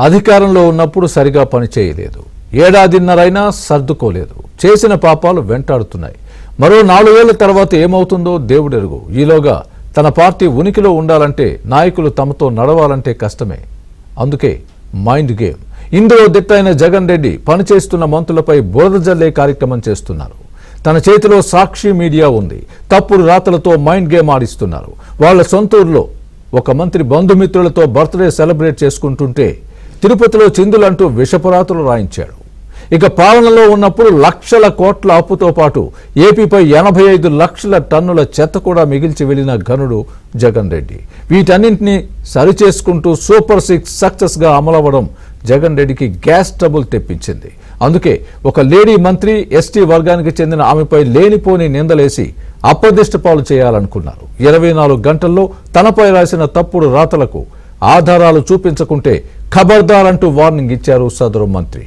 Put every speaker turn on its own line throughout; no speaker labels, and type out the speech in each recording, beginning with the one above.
అధికారంలో ఉన్నప్పుడు సరిగా పనిచేయలేదు, ఏడాదిన్నరైనా సర్దుకోలేదు, చేసిన పాపాలు వెంటాడుతున్నాయి. మరో 4 ఏళ్ల తర్వాత ఏమవుతుందో దేవుడెరుగు. ఈలోగా తన పార్టీ ఉనికిలో ఉండాలంటే, నాయకులు తమతో నడవాలంటే కష్టమే. అందుకే మైండ్ గేమ్. ఇందులో దిట్టైన జగన్ రెడ్డి పనిచేస్తున్న మంత్రులపై బురద జల్లే కార్యక్రమం చేస్తున్నారు. తన చేతిలో సాక్షి మీడియా ఉంది. తప్పుడు రాతలతో మైండ్ గేమ్ ఆడిస్తున్నారు. వాళ్ల సొంత ఊర్లో ఒక మంత్రి బంధుమిత్రులతో బర్త్డే సెలబ్రేట్ చేసుకుంటుంటే తిరుపతిలో చిందులంటూ విషపురాతులు రాయించాడు. ఇక పాలనలో ఉన్నప్పుడు లక్షల కోట్ల అప్పుతో పాటు ఏపీపై 85 లక్షల టన్నుల చెత్త కూడా మిగిల్చి వెళ్లిన ఘనుడు జగన్ రెడ్డి. వీటన్నింటినీ సరిచేసుకుంటూ సూపర్ 6 సక్సెస్ గా అమలవ్వడం జగన్ రెడ్డికి గ్యాస్ ట్రబుల్ తెప్పించింది. అందుకే ఒక లేడీ మంత్రి ఎస్టీ వర్గానికి చెందిన ఆమెపై లేనిపోని నిందలేసి అప్రదిష్ట పాలు చేయాలనుకున్నారు. 24 గంటల్లో తనపై రాసిన తప్పుడు రాతలకు ఆధారాలు చూపించకుంటే ఖబర్దార్ అంటూ వార్నింగ్ ఇచ్చారు సదరు మంత్రి.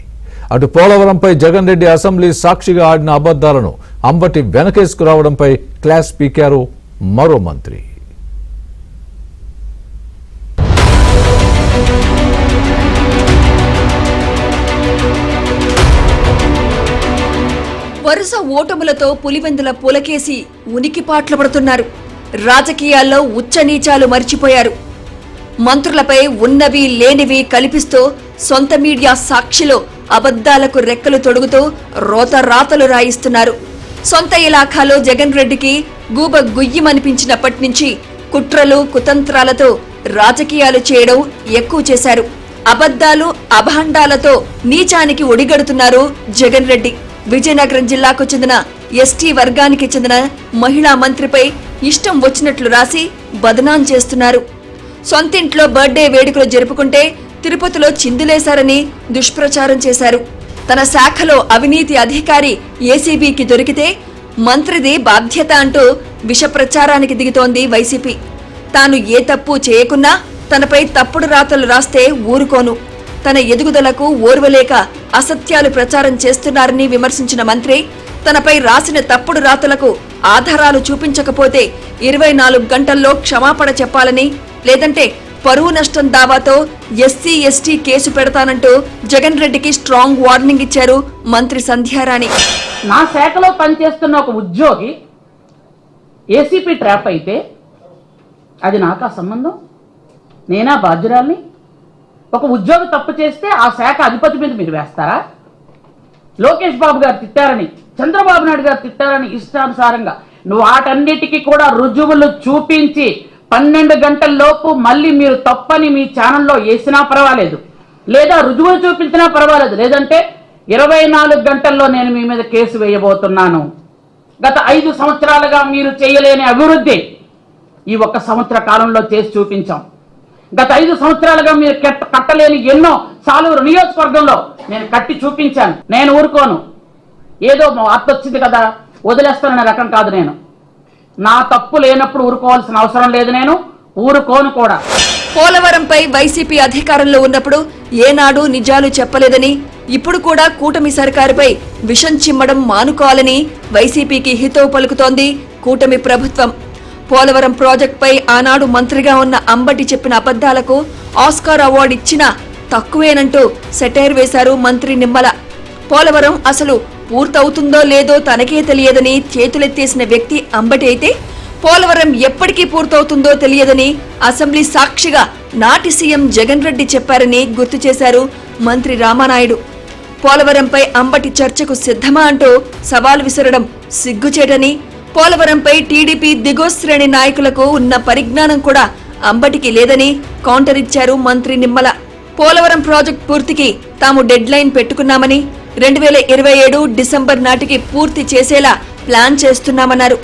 అటు పోలవరంపై జగన్ రెడ్డి అసెంబ్లీ సాక్షిగా ఆడిన అబద్దాలను అంబటి వెనకేసుకురావడంపై క్లాస్ పీకారు మరో మంత్రి.
వరుస ఓటములతో పులివెందుల పులకేసి ఉనికిపాట్లు పడుతున్నారు. రాజకీయాల్లో ఉచ్చనీచాలు మర్చిపోయారు. మంత్రులపై ఉన్నవి లేనివి కల్పిస్తూ సొంత మీడియా సాక్షిలో అబద్దాలకు రెక్కలు తొడుగుతూ రోత రాతలు రాయిస్తున్నారు. సొంత ఇలాఖాలో జగన్ రెడ్డికి గూబ గుయ్యమనిపించినప్పటి నుంచి కుట్రలు కుతంత్రాలతో రాజకీయాలు చేయడం ఎక్కువ చేశారు. అబద్దాలు అభాండాలతో నీచానికి ఒడిగడుతున్నారు జగన్ రెడ్డి. విజయనగరం జిల్లాకు చెందిన ఎస్టీ వర్గానికి చెందిన మహిళా మంత్రిపై ఇష్టం వచ్చినట్లు రాసి బదనాం చేస్తున్నారు. సొంతింట్లో బర్త్డే వేడుకలు జరుపుకుంటే తిరుపతిలో చిందులేశారని దుష్ప్రచారం చేశారు. తన శాఖలో అవినీతి అధికారి ఏసీబీకి దొరికితే మంత్రిది బాధ్యత అంటూ విష ప్రచారానికి దిగుతోంది వైసీపీ. తాను ఏ తప్పు చేయకున్నా తనపై తప్పుడు రాతలు రాస్తే ఊరుకోను, తన ఎదుగుదలకు ఓర్వలేక అసత్యాలు ప్రచారం చేస్తున్నారని విమర్శించిన మంత్రి తనపై రాసిన తప్పుడు రాతలకు ఆధారాలు చూపించకపోతే 24 గంటల్లో క్షమాపణ చెప్పాలని, లేదంటే పరువు నష్టం దావాతో ఎస్సీ ఎస్టీ కేసు పెడతానంటూ జగన్ రెడ్డికి స్ట్రాంగ్ వార్నింగ్ ఇచ్చారు మంత్రి సంధ్యారాణి.
నా శాఖలో పనిచేస్తున్న ఒక ఉద్యోగి ఏసీపీ ట్రాప్ అయితే అది నాకా సంబంధం? నేనా బాధ్యురాల్ని? ఒక ఉద్యోగి తప్పు చేస్తే ఆ శాఖ అధిపతి మీద మీరు వేస్తారా? లోకేష్ బాబు గారు తిట్టారని, చంద్రబాబు నాయుడు గారు తిట్టారని ఇష్టానుసారంగా నువ్వు వాటన్నిటికీ కూడా రుజువులు చూపించి 12 గంటల్లోపు మళ్ళీ మీరు తప్పని మీ ఛానల్లో వేసినా పర్వాలేదు, లేదా రుజువులు చూపించినా పర్వాలేదు, లేదంటే 24 గంటల్లో నేను మీ మీద కేసు వేయబోతున్నాను. గత 5 సంవత్సరాలుగా మీరు చేయలేని అభివృద్ధి ఈ 1 సంవత్సర కాలంలో చేసి చూపించాం. గత 5 సంవత్సరాలుగా మీరు కట్టలేని ఎన్నో సాలూరు నియోజకవర్గంలో నేను కట్టి చూపించాను. నేను ఊరుకోను. ఏదో వార్త వచ్చింది కదా వదిలేస్తాననే రకం కాదు నేను. నా తప్పు లేనప్పుడు ఊరుకోవాల్సిన అవసరం లేదు, నేను ఊరుకోను కూడా.
పోలవరంపై వైసీపీ అధికారంలో ఉన్నప్పుడు ఏనాడు నిజాలు చెప్పలేదని, ఇప్పుడు కూడా కూటమి సర్కారుపై విషం చిమ్మడం మానుకోవాలని వైసీపీకి హితవు పలుకుతోంది కూటమి ప్రభుత్వం. పోలవరం ప్రాజెక్టుపై ఆనాడు మంత్రిగా ఉన్న అంబటి చెప్పిన అబద్దాలకు ఆస్కార్ అవార్డు ఇచ్చినా తక్కువేనంటూ సెటైర్ వేశారు మంత్రి నిమ్మల. పోలవరం అసలు పూర్తవుతుందో లేదో తనకే తెలియదని చేతులెత్తేసిన వ్యక్తి అంబటి అయితే, పోలవరం ఎప్పటికీ పూర్తవుతుందో తెలియదని అసెంబ్లీ సాక్షిగా నాటి సీఎం జగన్ రెడ్డి చెప్పారని గుర్తు చేశారు మంత్రి రామానాయుడు. పోలవరంపై అంబటి చర్చకు సిద్ధమా అంటూ సవాల్ విసరడం సిగ్గుచేటని, పోలవరంపై టీడీపీ దిగువ శ్రేణి నాయకులకు ఉన్న పరిజ్ఞానం కూడా అంబటికి లేదని కౌంటర్ ఇచ్చారు మంత్రి నిమ్మల. పోలవరం ప్రాజెక్టు పూర్తికి తాము డెడ్ లైన్ పెట్టుకున్నామని, 2027 డిసెంబర్ నాటికి పూర్తి చేసేలా ప్లాన్ చేస్తున్నామన్నారు.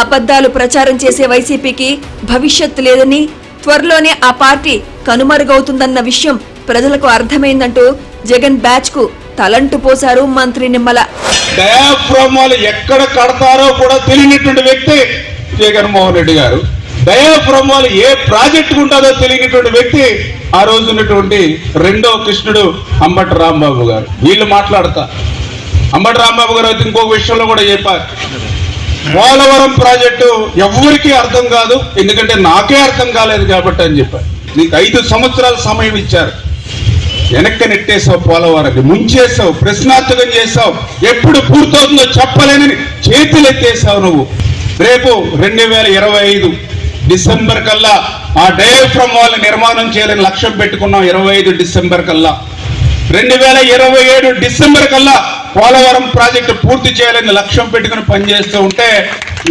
అబద్దాలు ప్రచారం చేసే వైసీపీకి భవిష్యత్తు లేదని, త్వరలోనే ఆ పార్టీ కనుమరుగవుతుందన్న విషయం ప్రజలకు అర్థమైందంటూ జగన్ బ్యాచ్ కు తలంటు పోశారు మంత్రి నిమ్మల.
డయాఫ్రామాలు ఎక్కడ కడతారో కూడా తెలియనటువంటి వ్యక్తి జగన్మోహన్ రెడ్డి గారు. డయాఫ్రామాలు ఏ ప్రాజెక్టు ఉంటుందో తెలియనటువంటి వ్యక్తి ఆ రోజు ఉన్నటువంటి 2వ కృష్ణుడు అంబటి రాంబాబు గారు. వీళ్ళు మాట్లాడతా అంబటి రాంబాబు గారు అయితే ఇంకొక విషయంలో కూడా చెప్పారు, పోలవరం ప్రాజెక్టు ఎవరికి అర్థం కాదు, ఎందుకంటే నాకే అర్థం కాలేదు కాబట్టి అని చెప్పారు. నీకు 5 సంవత్సరాల సమయం ఇచ్చారు. వెనక్కి నెట్టేసావు, పోలవరాన్ని ముంచేసావు, ప్రశ్నార్థకం చేసావు, ఎప్పుడు పూర్తవుతుందో చెప్పలేనని చేతులు ఎత్తేసావు నువ్వు. రేపు 2025 డిసెంబర్ కల్లా ఆ డయాఫ్రమ్ వాల్ నిర్మాణం చేయాలని లక్ష్యం పెట్టుకున్నాం. 25 డిసెంబర్ కల్లా, 2027 డిసెంబర్ కల్లా పోలవరం ప్రాజెక్టు పూర్తి చేయాలని లక్ష్యం పెట్టుకుని పనిచేస్తూ ఉంటే,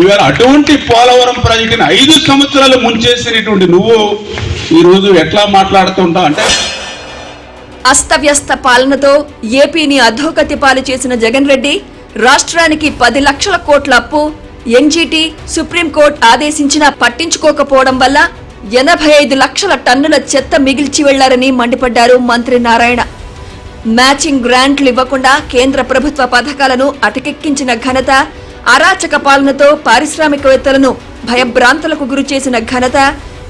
ఇవాళ అటువంటి పోలవరం ప్రాజెక్టుని 5 సంవత్సరాలు ముంచేసినటువంటి నువ్వు ఈరోజు ఎట్లా మాట్లాడుతుంటావు అంటే,
అస్తవ్యస్త పాలనతో ఏపీని అధోగతి పాలు చేసిన జగన్ రెడ్డి రాష్ట్రానికి 10 లక్షల కోట్ల అప్పు, ఎన్జీటీ, సుప్రీంకోర్టు ఆదేశించినా పట్టించుకోకపోవడం వల్ల 85 లక్షల టన్నుల చెత్త మిగిల్చి వెళ్లారని మండిపడ్డారు మంత్రి నారాయణ. మ్యాచింగ్ గ్రాంట్లు ఇవ్వకుండా కేంద్ర ప్రభుత్వ పథకాలను అటకెక్కించిన ఘనత, అరాచక పాలనతో పారిశ్రామికవేత్తలను భయభ్రాంతులకు గురి చేసిన ఘనత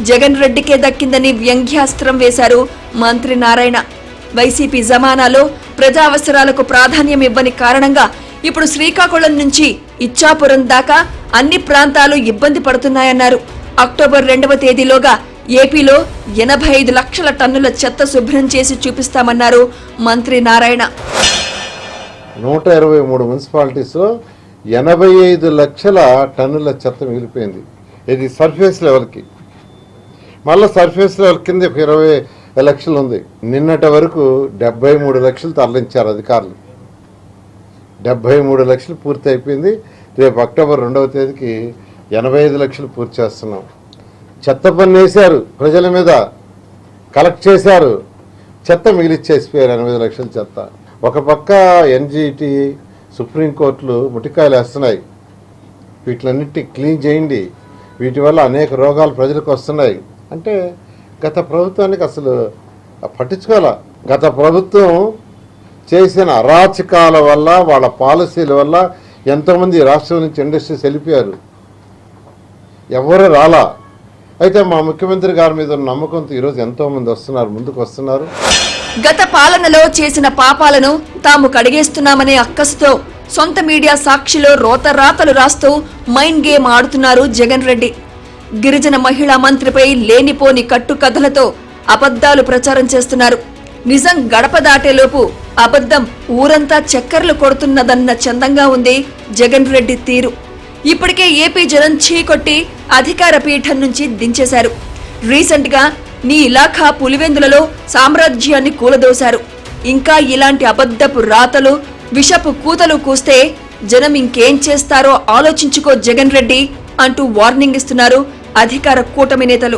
జగన్ రెడ్డికే దక్కిందని వ్యంగ్యాస్త్రం వేశారు మంత్రి నారాయణ. వైసీపీ జమానాలో ప్రజా అవసరాలకు ప్రాధాన్యం ఇవ్వని కారణంగా ఇప్పుడు శ్రీకాకుళం నుంచి ఇచ్చాపురం దాకా అన్ని ప్రాంతాలు ఇబ్బంది పడుతున్నాయన్నారు. అక్టోబర్ 2వ తేదీలోగా ఏపీలో 85 లక్షల టన్నుల చెత్త శుభ్రం చేసి చూపిస్తామన్నారు మంత్రి నారాయణ.
123 మున్సిపాలిటీస్లో 85 లక్షల టన్నుల చెత్త మిగిలిపోయింది. ఇది సర్ఫేస్ లెవెల్కి. మళ్ళీ సర్ఫేస్ లెవెల్ కింద 20 లక్షలు ఉంది. నిన్నటి వరకు 73 లక్షలు తరలించారు అధికారులు. 73 లక్షలు పూర్తి అయిపోయింది. రేపు అక్టోబర్ 2వ తేదీకి 85 లక్షలు పూర్తి చేస్తున్నాం. చెత్త పన్ను వేశారు, ప్రజల మీద కలెక్ట్ చేశారు, చెత్త మిగిలిచ్చేసిపోయారు 80 లక్షల చెత్త. ఒక పక్క ఎన్జీటీ, సుప్రీంకోర్టులు ముటికాయలు వేస్తున్నాయి. వీటిలన్నింటినీ క్లీన్ చేయండి, వీటి వల్ల అనేక రోగాలు ప్రజలకు వస్తున్నాయి అంటే గత ప్రభుత్వానికి అసలు పట్టించుకోవాలా. గత ప్రభుత్వం చేసిన అరాచకాల వల్ల, వాళ్ళ పాలసీల వల్ల ఎంతోమంది రాష్ట్రం నుంచి ఇండస్ట్రీస్ వెళ్ళిపోయారు, ఎవరు రాలా. అయితే మా ముఖ్యమంత్రి గారి మీద ఉన్న నమ్మకంతో ఈరోజు ఎంతోమంది వస్తున్నారు, ముందుకు వస్తున్నారు.
గత పాలనలో చేసిన పాపాలను తాము కడిగేస్తున్నామనే అక్కసుతో సొంత మీడియా సాక్షిలో రోతరాతలు రాస్తూ మైండ్ గేమ్ ఆడుతున్నారు జగన్ రెడ్డి. గిరిజన మహిళా మంత్రిపై లేనిపోని కట్టుకథలతో అబద్ధాలు ప్రచారం చేస్తున్నారు. నిజం గడప దాటేలోపు అబద్ధం ఊరంతా చక్కర్లు కొడుతున్నదన్న చందంగా ఉంది జగన్ రెడ్డి తీరు. ఇప్పటికే ఏపీ జనం చీకొట్టి అధికార పీఠం నుంచి దించేశారు. రీసెంట్ గా నీ ఇలాఖా పులివెందులలో సామ్రాజ్యాన్ని కూలదోశారు. ఇంకా ఇలాంటి అబద్ధపు రాతలు, విషపు కూతలు కూస్తే జనం ఇంకేం చేస్తారో ఆలోచించుకో జగన్ రెడ్డి అంటూ వార్నింగ్ ఇస్తున్నారు అధికార కూటమి నేతలు.